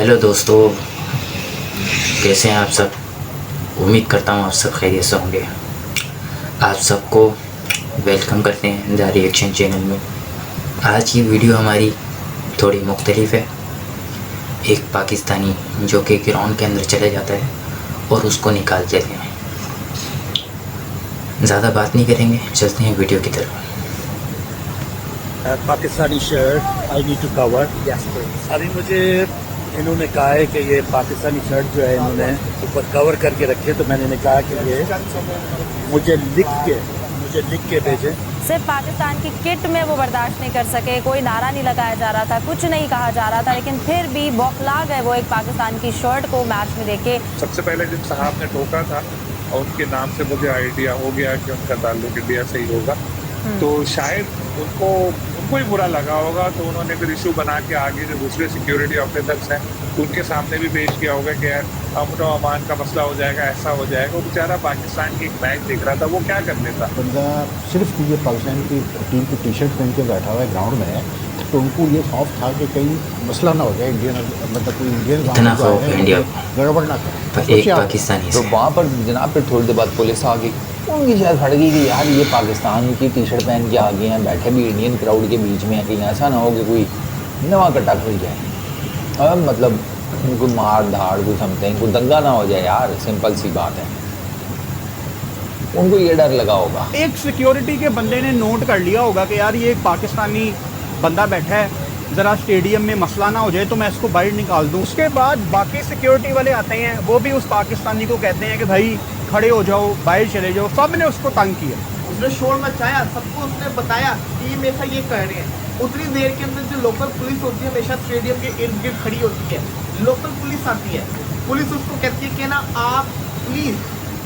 Hello दोस्तों, कैसे हैं आप सब। उम्मीद करता हूँ आप सब खैरियत से होंगे। आप सबको वेलकम करते हैं द रिएक्शन चैनल में। आज की वीडियो हमारी थोड़ी मुख्तलिफ है। एक पाकिस्तानी जो कि ग्राउंड के अंदर चले जाता है और उसको निकाल देते हैं। ज़्यादा बात नहीं करेंगे, चलते हैं वीडियो की तरफ। Pakistani shirt I need to cover. अभी मुझे इन्होंने कहा है कि ये पाकिस्तानी शर्ट जो है इन्होंने ऊपर कवर करके रखे, तो मैंने इन्हें कहा कि ये मुझे लिख के भेजें। सिर्फ पाकिस्तान की किट में वो बर्दाश्त नहीं कर सके, कोई नारा नहीं लगाया जा रहा था, कुछ नहीं कहा जा रहा था, लेकिन फिर भी बौखला गए वो एक पाकिस्तान की शर्ट को मैच में देखे। सबसे पहले जब साहब ने टोका था और उनके नाम से मुझे आइडिया हो गया कि उनका ताल्लुक इंडिया से ही होगा, तो शायद उनको ही बुरा लगा होगा, तो उन्होंने फिर इशू बना के आगे जो दूसरे सिक्योरिटी ऑफिसर्स हैं उनके सामने भी पेश किया होगा कि अमन और अमान का मसला हो जाएगा, ऐसा हो जाएगा। वो बेचारा पाकिस्तान की एक मैच देख रहा था, वो क्या कर लेता। बंदा सिर्फ ये पाकिस्तान की टीम की टी शर्ट पहन के बैठा हुआ है ग्राउंड में, तो उनको ये खौफ था कि कहीं मसला ना हो जाए, इंडियन मतलब कोई इंडियन इतना खौफ है इंडिया गड़बड़ ना करे एक पाकिस्तानी तो से। वहाँ पर जनाब फिर थोड़ी देर बाद पुलिस आ गई। उनकी शायद हट गई कि यार ये पाकिस्तान की टी शर्ट पहन के आ गए हैं, बैठे भी इंडियन क्राउड के बीच में है, कहीं ऐसा ना हो कि कोई नवा कट्टा खुल जाए, मतलब कोई मार धाड़ कोई समथिंग कोई दंगा ना हो जाए। यार सिंपल सी बात है, उनको ये डर लगा होगा। एक सिक्योरिटी के बंदे ने नोट कर लिया होगा कि यार ये एक पाकिस्तानी बंदा बैठा है, ज़रा स्टेडियम में मसला ना हो जाए तो मैं इसको बाहर निकाल दूं। उसके बाद बाकी सिक्योरिटी वाले आते हैं, वो भी उस पाकिस्तानी को कहते हैं कि भाई खड़े हो जाओ, बाहर चले जाओ। सब ने उसको तंग किया, उसने शोर मचाया, सबको उसने बताया कि ये हमेशा ये कर रहे हैं। उतनी देर के अंदर जो लोकल पुलिस होती है हमेशा स्टेडियम के इर्द गिर्द खड़ी होती है। लोकल पुलिस आती है, पुलिस उसको कहती है कि ना आप प्लीज़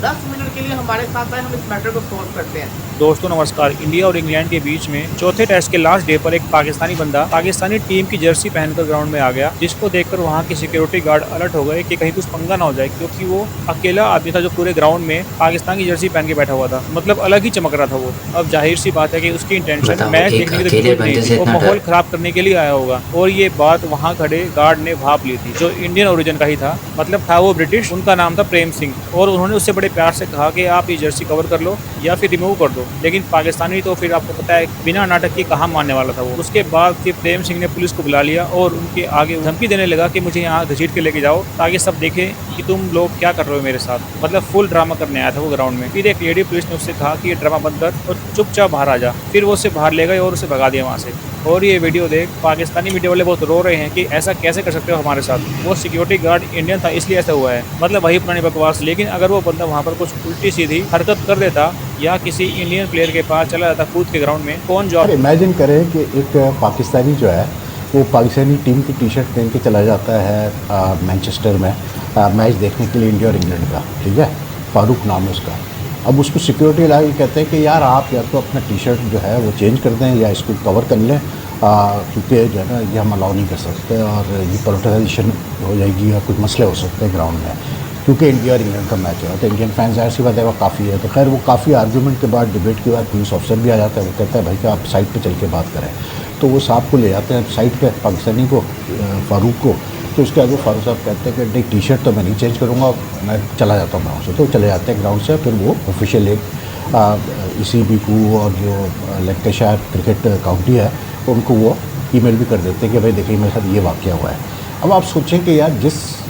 10 मिनट के लिए हमारे साथ आए, हम इस मैटर को सॉल्व करते हैं। दोस्तों नमस्कार। इंडिया और इंग्लैंड के बीच में चौथे टेस्ट के लास्ट डे पर एक पाकिस्तानी बंदा पाकिस्तानी टीम की जर्सी पहनकर ग्राउंड में आ गया, जिसको देखकर वहां के सिक्योरिटी गार्ड अलर्ट हो गए कि कहीं कुछ पंगा ना हो जाए, क्योंकि वो अकेला आदमी था जो पूरे ग्राउंड में पाकिस्तान की जर्सी पहन के बैठा हुआ था। मतलब अलग ही चमक रहा था वो। अब जाहिर सी बात है कि उसकी इंटेंशन मैच देखने की तो बिल्कुल नहीं थी, वो माहौल खराब करने के लिए आया होगा। और ये बात वहाँ खड़े गार्ड ने भाप ली थी, जो इंडियन ओरिजिन का ही था, मतलब था वो ब्रिटिश। उनका नाम था प्रेम सिंह, और उन्होंने उससे बड़े प्यार से कहा कि आप ये जर्सी कवर कर लो या फिर रिमूव कर दो। लेकिन पाकिस्तानी तो फिर आपको पता है बिना नाटक के कहाँ मानने वाला था वो। उसके बाद फिर प्रेम सिंह ने पुलिस को बुला लिया और उनके आगे धमकी देने लगा कि मुझे यहाँ घसीट के लेके जाओ ताकि सब देखें कि तुम लोग क्या कर रहे हो मेरे साथ। मतलब फुल ड्रामा करने आया था वो ग्राउंड में। फिर एक लेडी पुलिस ने उससे कहा कि ये ड्रामा बंद कर और चुपचाप बाहर आ जा। फिर वो उससे बाहर ले गए और उसे भगा दिया वहाँ से। और ये वीडियो देख पाकिस्तानी मीडिया वाले बहुत रो रहे हैं कि ऐसा कैसे कर सकते हो हमारे साथ। वो सिक्योरिटी गार्ड इंडियन था इसलिए ऐसा हुआ है, मतलब वही पुरानी बकवास। लेकिन अगर वो बंदा वहाँ पर कुछ उल्टी सीधी हरकत कर देता या किसी इंडियन प्लेयर के पास चला जाता कूद के ग्राउंड में, कौन जॉब। इमेजिन करें कि एक पाकिस्तानी जो है वो पाकिस्तानी टीम की टी शर्ट पहन के चला जाता है मैनचेस्टर में मैच देखने के लिए इंडिया और इंग्लैंड का, ठीक है, फारूक नाम है उसका। अब उसको सिक्योरिटी लाके कहते हैं कि यार आप या तो अपना टी शर्ट जो है वो चेंज कर दें या इसको कवर कर लें, क्योंकि जो है ना ये हम अलाउ नहीं कर सकते और ये पोलिटिसाइजेशन हो जाएगी या कुछ मसले हो सकते हैं ग्राउंड में, क्योंकि इंडिया और इंग्लैंड का मैच है। तो इंडियन फैंस जाहिर सी बात है वो काफ़ी है। तो खैर वो काफ़ी आर्गूमेंट के बाद, डिबेट के बाद पुलिस ऑफिसर भी आ जाता है। वो कहता है भाई कि आप साइड पे चल के बात करें। तो वो साहब को ले जाते हैं साइड पे, पाकिस्तानी को, फारूक को। तो उसके आगे फारूक साहब कहते हैं कि नहीं टी शर्ट तो मैं नहीं चेंज करूँगा, मैं चला जाता हूँ ग्राउंड से। तो चले जाते हैं ग्राउंड से। फिर वो ऑफिशियल एक ECB को और जो लैंकाशायर क्रिकेट काउंटी है उनको वो ईमेल भी कर देते हैं कि भाई देखिए मेरे साथ ये वाक़या हुआ है। अब आप सोचें कि यार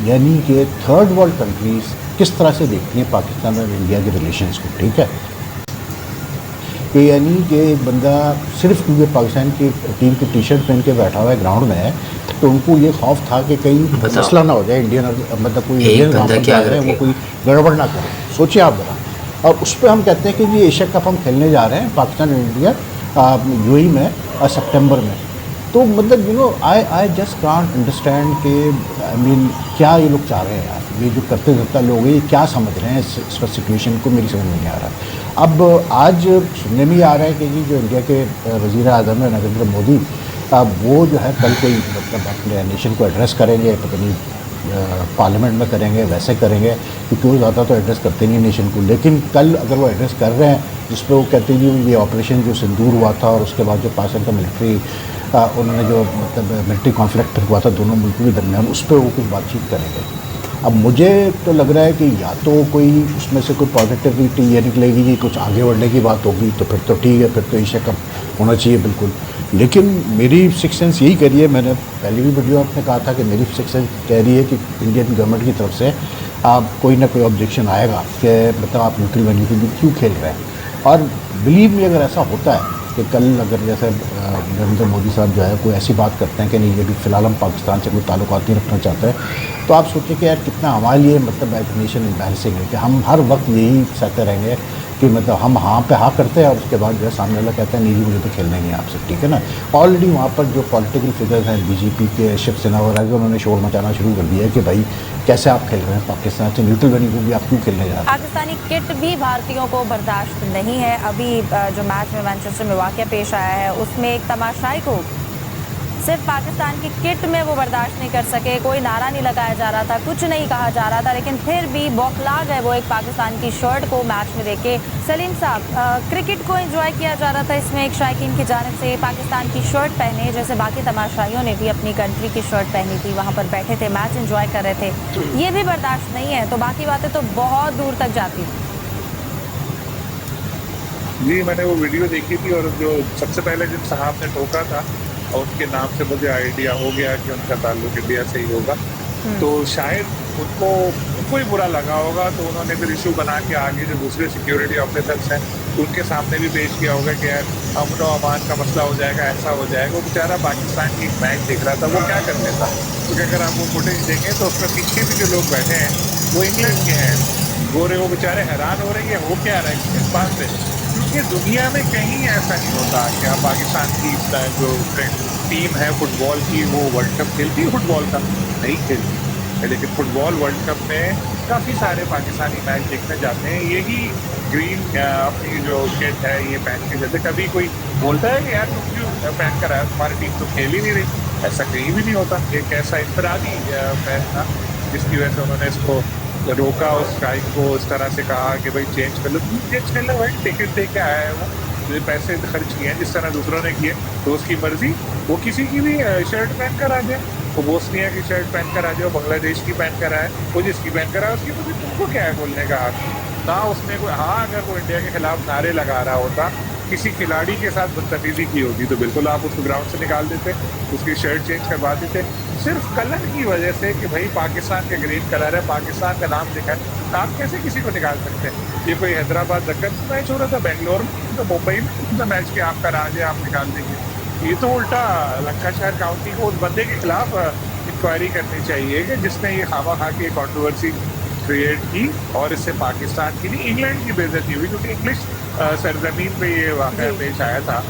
यानी कि थर्ड वर्ल्ड कंट्रीज़ किस तरह से देखती हैं पाकिस्तान और इंडिया के रिलेशंस को, ठीक है, कि यानी कि एक बंदा सिर्फ क्योंकि पाकिस्तान की टीम की टी शर्ट पहन के बैठा हुआ है ग्राउंड में, तो उनको ये खौफ था कि कहीं मसला ना हो जाए, इंडियन मतलब कोई इंडियन वो कोई गड़बड़ ना करे। सोचिए आप जरा। और उस पर हम कहते हैं कि ये एशिया कप हम खेलने जा रहे हैं पाकिस्तान और इंडिया UAE में सितंबर में। तो मतलब आई जस्ट कांट अंडरस्टैंड कि आई मीन क्या ये लोग चाह रहे हैं यार, ये जो करते धरते लोग हैं ये क्या समझ रहे हैं इस सिचुएशन को, मेरी समझ में नहीं आ रहा। अब आज सुनने में आ रहा है कि जी जो इंडिया के वज़ीर आज़म नरेंद्र मोदी वो जो है कल कोई मतलब अपने नेशन को एड्रेस करेंगे, पता नहीं पार्लियामेंट में करेंगे वैसे करेंगे, क्योंकि वो ज़्यादा तो एड्रेस करते नहीं नेशन को। लेकिन कल अगर वो एड्रेस कर रहे हैं जिस पर वो कहते हैं ये ऑपरेशन जो सिंदूर हुआ था और उसके बाद जो पाकिस्तान का मिलिट्री उन्होंने जो मतलब मिलिट्री कॉन्फ्लिक्ट हुआ था दोनों मुल्कों के दरमियान, उस पर वो कुछ बातचीत करेंगे। अब मुझे तो लग रहा है कि या तो कोई उसमें से कोई पॉजिटिविटी ये निकलेगी कि कुछ आगे बढ़ने की बात होगी, तो फिर तो ठीक है, फिर तो एशिया कप होना चाहिए बिल्कुल। लेकिन मेरी सिक्स सेंस यही कह रही है, मैंने पहले भी वीडियो आपने कहा था कि मेरी सिक्स सेंस कह रही है कि इंडियन गवर्नमेंट की तरफ से आप कोई ना कोई ऑब्जेक्शन आएगा कि मतलब आप न्यूट्रल वेन्यू के लिए क्यों खेल रहे हैं। और बिलीव मी, अगर ऐसा होता है कि कल अगर जैसे नरेंद्र मोदी साहब जो है कोई ऐसी बात करते हैं कि नहीं, ये भी फ़िलहाल हम पाकिस्तान से कोई ताल्लुकात नहीं रखना चाहते हैं, तो आप सोचिए कि यार कितना हमारे लिए मतलब एज नेशन एम्बैरसिंग है कि हम हर वक्त यही सहते रहेंगे कि मतलब हम हाँ पे हाँ करते हैं और उसके बाद जो है सामने वाला कहता है नहीं जी मुझे तो खेलना ही नहीं आपसे, ठीक है ना। ऑलरेडी वहाँ पर जो पॉलिटिकल फिगर्स हैं बीजेपी के, शिवसेना वगैरह के, उन्होंने शोर मचाना शुरू कर दिया है कि भाई कैसे आप खेल रहे हैं पाकिस्तान से, न्यूट्रल वेन्यू को भी आप क्यों खेलने जा रहे हैं। पाकिस्तानी किट भी भारतीयों को बर्दाश्त नहीं है। अभी जो मैच में मैनचेस्टर में वाकया पेश आया है उसमें एक तमाशाई को सिर्फ पाकिस्तान की किट में वो बर्दाश्त नहीं कर सके। कोई नारा नहीं लगाया जा रहा था, कुछ नहीं कहा जा रहा था, लेकिन फिर भी बौखला गए वो एक पाकिस्तान की शर्ट को मैच में देख के। सलीम साहब, क्रिकेट को एंजॉय किया जा रहा था, इसमें एक शायकीन की जानिब से पाकिस्तान की शर्ट पहने, जैसे बाकी तमाशाइयों ने भी अपनी कंट्री की शर्ट पहनी थी, वहाँ पर बैठे थे, मैच एंजॉय कर रहे थे, ये भी बर्दाश्त नहीं है, तो बाकी बातें तो बहुत दूर तक जाती थी। जी, मैंने वो वीडियो देखी थी और जो सबसे पहले जिन साहब ने टोका था और उनके नाम से मुझे आइडिया हो गया कि उनका ताल्लुक इंडिया से ही होगा, तो शायद उनको ही बुरा लगा होगा, तो उन्होंने फिर इशू बना के आगे जो दूसरे सिक्योरिटी ऑफिसर्स हैं उनके सामने भी पेश किया होगा कि यार अमन और अमान का मसला हो जाएगा, ऐसा हो जाएगा। वो बेचारा पाकिस्तान की एक मैच देख रहा था, वो क्या कर लेता, क्योंकि अगर आप वो फुटेज देखें तो उसमें पीछे भी जो लोग बैठे हैं वो इंग्लैंड के हैं, गोरे, वो बेचारे हैरान हो रहे हैं हो क्या रहा है इस बात से, क्योंकि दुनिया में कहीं ऐसा नहीं होता कि आप पाकिस्तान की जो टीम है फुटबॉल की वो वर्ल्ड कप खेलती है, फुटबॉल का नहीं खेलती, लेकिन फुटबॉल वर्ल्ड कप में काफ़ी सारे पाकिस्तानी मैच देखने जाते हैं। यही ग्रीन अपनी जो किट है ये पहन के जाते, कभी कोई बोलता है कि यार तुम क्यों पहन कर आया, तुम्हारी टीम तो खेल ही नहीं रही, ऐसा कहीं भी नहीं होता। एक ऐसा इनफरादी मैच था जिसकी वजह से उन्होंने इसको रोका, उस स्ट्राइक को इस तरह से कहा कि भाई चेंज कर लो, चेंज कर लो भाई, टिकट दे के आया है वो, पैसे खर्च किए हैं जिस तरह दूसरों ने किए, तो उसकी मर्जी, वो किसी की भी शर्ट पहन कर आ जाए, वो बोस्निया की शर्ट पहन कर आ जाए, बांग्लादेश की पहन कर आए, वो जिसकी पहन कर आए उसकी मर्जी, तुमको क्या है बोलने का हक ना उसने कोई। हाँ, अगर वो इंडिया के खिलाफ नारे लगा रहा होता, किसी खिलाड़ी के साथ बदतमीजी की होती, तो बिल्कुल आप उसको ग्राउंड से निकाल देते, उसकी शर्ट चेंज करवा देते। सिर्फ कलर की वजह से कि भाई पाकिस्तान के ग्रीन कलर है, पाकिस्तान का नाम लिखा है, आप कैसे किसी को निकाल सकते हैं। ये कोई हैदराबाद दक्कन मैच हो रहा था, बेंगलोर में, तो मुंबई में तो मैच के आपका राज है, आप निकाल देंगे। ये तो उल्टा लंकाशायर काउंटी को उस बंदे के खिलाफ इंक्वायरी करनी चाहिए कि जिसने ये खामा खा की कॉन्ट्रोवर्सी क्रिएट की और इससे पाकिस्तान की नहीं इंग्लैंड की बेइज्जती हुई, क्योंकि इंग्लिश सरजमीन पे ये वाक़या पेश आया था।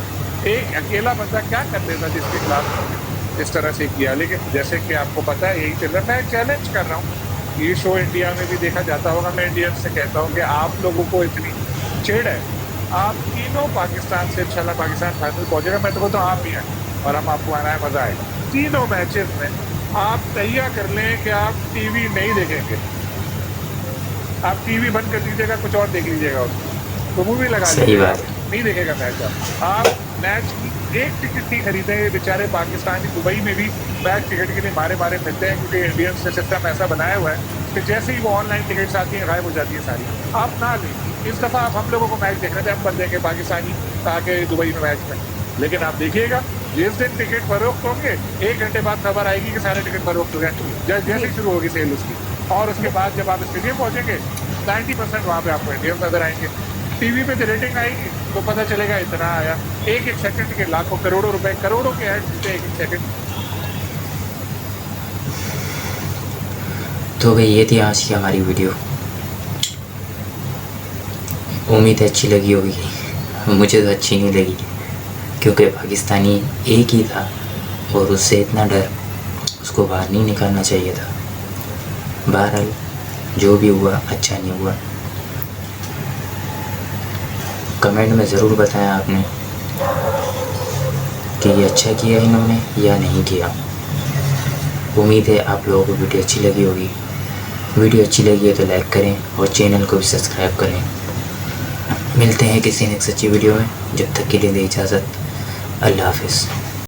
एक अकेला बंदा क्या कर देता जिसके खिलाफ इस तरह से किया। लेकिन जैसे कि आपको पता है यही चल रहा है, मैं चैलेंज कर रहा हूँ, ये शो इंडिया में भी देखा जाता होगा, मैं इंडियन से कहता हूँ कि आप लोगों को इतनी चिढ़ है, आप तीनों पाकिस्तान से इंशाल्लाह पाकिस्तान फाइनल पहुँचेगा, मैं तो कहता हूँ आप ही हैं और हम आपको आना है, मज़ा आएगा। तीनों मैचेस में आप तैयार कर लें कि आप टीवी नहीं देखेंगे, आप टीवी बंद कर दीजिएगा, कुछ और देख लीजिएगा, उसको तो मूवी लगा लीजिएगा, नहीं देखेगा मैच। आप मैच की एक टिकट नहीं खरीदे, बेचारे पाकिस्तानी दुबई में भी मैच टिकट के लिए मारे मिलते हैं, क्योंकि इंडियन से सिस्टम ऐसा बनाया हुआ है कि जैसे ही वो ऑनलाइन टिकट्स आती हैं गायब हो जाती है सारी। आप ना लें, इस दफ़ा आप हम लोगों को मैच देखना थे, हम बन देंगे पाकिस्तानी आके दुबई में मैच में, लेकिन आप देखिएगा जिस दिन टिकट फरोख्त होंगे 1 घंटे बाद खबर आएगी कि सारे टिकट फरोख्त हो गए, जैसे शुरू होगी सेल उसकी, और उसके बाद जब आप स्टेडियम पहुँचेंगे 90% वहाँ पे आपको इंडियन नजर आएंगे। टीवी पे रेटिंग आएगी तो पता चलेगा इतना आया, एक सेकंड के लाखों करोड़ों रुपए, करोड़ों के ऐड मिलते एक सेकंड। तो भाई ये थी आज की हमारी वीडियो, उम्मीद अच्छी लगी होगी। मुझे तो अच्छी नहीं लगी, क्योंकि पाकिस्तानी एक ही था और उससे इतना डर, उसको बाहर नहीं निकालना चाहिए था। बहरहाल जो भी हुआ अच्छा नहीं हुआ। कमेंट में ज़रूर बताएं आपने कि ये अच्छा किया इन्होंने या नहीं किया। उम्मीद है आप लोगों को वीडियो अच्छी लगी होगी। वीडियो अच्छी लगी है तो लाइक करें और चैनल को भी सब्सक्राइब करें। मिलते हैं किसी नेक्स्ट अच्छी वीडियो में, जब तक के लिए दे इजाज़त। अल्लाह हाफिज़।